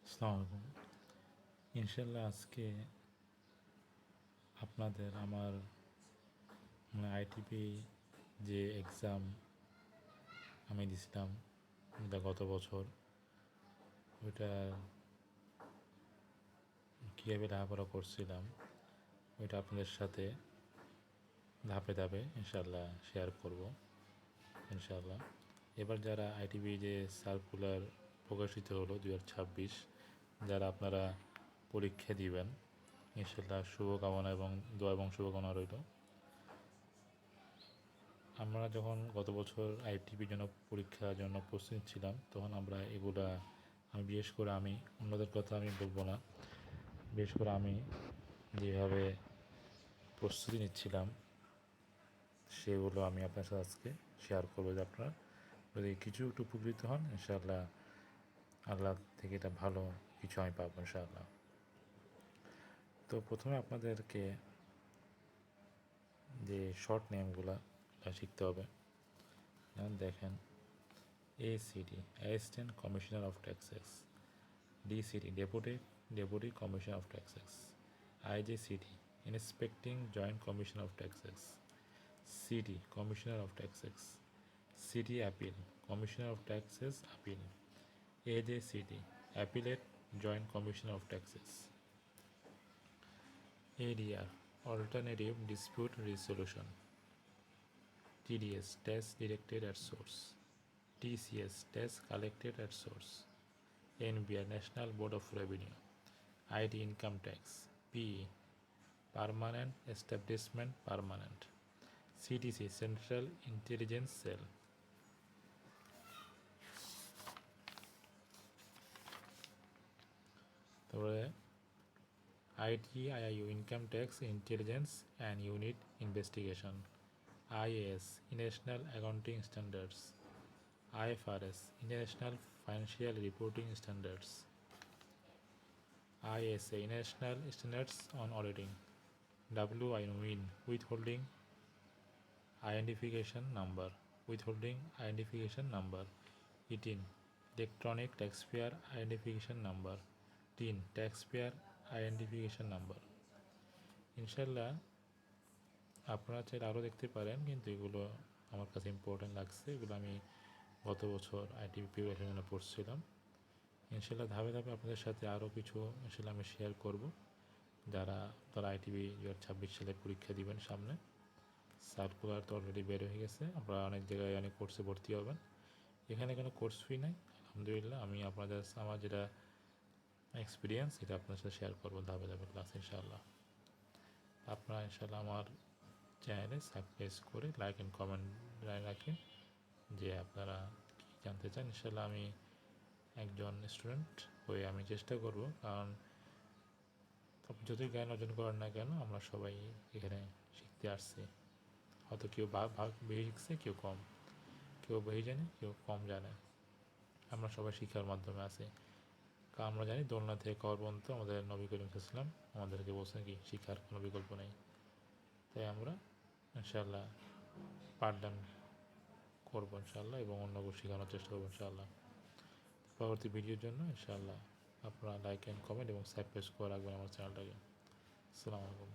আসসালামু আলাইকুম। ইনশাল্লাহ আজকে আপনাদের আমার আইটিপি যে এক্সাম আমি দিছিলাম গত বছর, ওইটা কীভাবে লেখাপড়া করছিলাম ওইটা আপনাদের সাথে ধাপে ধাপে ইনশাল্লাহ শেয়ার করব ইনশাল্লাহ। এবার যারা আইটিপি যে সার্কুলার প্রকাশিত হলো 2026, যারা আপনারা পরীক্ষা দিবেন ইনশাল্লাহ শুভকামনা এবং দোয়া এবং শুভকামনা রইল। আমরা যখন গত বছর আইটিপির জন্য পরীক্ষার জন্য প্রস্তুতি ছিলাম, তখন আমরা এগুলা বিশেষ করে আমি অন্যদের কথা আমি বলবো না, বিশেষ করে আমি যেভাবে প্রস্তুতি নিচ্ছিলাম সেগুলো আমি আপনার সাথে আজকে শেয়ার করবো, যে আপনারা যদি কিছু একটু উপকৃত হন ইনশাআল্লাহ আল্লাহ থেকে এটা ভালো কিছু আমি পাবো ইনশাআল্লাহ। তো প্রথমে আপনাদেরকে যে শর্ট নেমগুলো শিখতে হবে। যেমন দেখেন, ACT assistant commissioner of taxes, DCT deputy commissioner of taxes, IJCT inspecting joint commissioner of taxes, CT commissioner of taxes, CT appeal commissioner of taxes appeal, AJCT appellate joint commissioner of taxes, ADR alternative dispute resolution, TDS tax directed at source, TCS tax collected at source, NBR National Board of Revenue, IT income tax, PE permanent establishment permanent, CTC Central Intelligence Cell. তারপরে ITIIU Income Tax Intelligence and Unit Investigation, IAS International Accounting Standards, IFRS International Financial Reporting Standards, ISA International Standards on Auditing, WIN Withholding Identification Number, ETIN Electronic Taxpayer Identification Number, TIN Taxpayer Identification Number. ইনশাল্লাহ আপনারা চাইলে আরও দেখতে পারেন, কিন্তু এগুলো আমার কাছে ইম্পর্টেন্ট লাগছে, এগুলো আমি গত বছর আইটিপি প্রিপারেশনের জন্য পড়ছিলাম। ইনশাল্লাহ ধাপে ধাপে আপনাদের সাথে আরও কিছু ইনশাল্লাহ আমি শেয়ার করব। যারা তারা আইটিপি 2026 সালে পরীক্ষা দিবেন সামনে, সার্কুলার তো অলরেডি বের হয়ে গেছে, আপনারা অনেক জায়গায় অনেক কোর্সে ভর্তি হবেন। এখানে কোনো কোর্স ফি নাই, আলহামদুলিল্লাহ। আমি আপনাদের আমার যেটা এক্সপিরিয়েন্স এটা আপনার সাথে শেয়ার করবো ধাপে ধাপে ক্লাস ইনশাআল্লাহ। আপনারা ইনশাআল্লাহ আমার চ্যানেলে সাবস্ক্রাইব করে লাইক অ্যান্ড কমেন্ট রাখেন যে আপনারা কী জানতে চান। ইনশাআল্লাহ আমি একজন স্টুডেন্ট হয়ে আমি চেষ্টা করব, কারণ যতই জ্ঞান অর্জন করেন না কেন আমরা সবাই এখানে শিখতে আসছি। হয়তো কেউ বেশি শিখছে, কেউ কম, কেউ বেশি জানে, কেউ কম জানে, আমরা সবাই শিক্ষার মাধ্যমে আছি। কারণ আমরা জানি দোলনা থেকে কবর পর্যন্ত আমাদের নবী করিম সাল্লাল্লাহু আলাইহি ওয়াসাল্লাম আমাদেরকে বলছেন কি শিক্ষার কোনো বিকল্প নেই। তাই আমরা ইনশাআল্লাহ পাঠদান করবো ইনশাআল্লাহ, এবং অন্যকে শেখানোর চেষ্টা করবো ইনশাআল্লাহ। পরবর্তী ভিডিওর জন্য ইনশাআল্লাহ আপনারা লাইক অ্যান্ড কমেন্ট এবং সাবস্ক্রাইব করে রাখবেন আমার চ্যানেলটাকে। আসসালামু আলাইকুম।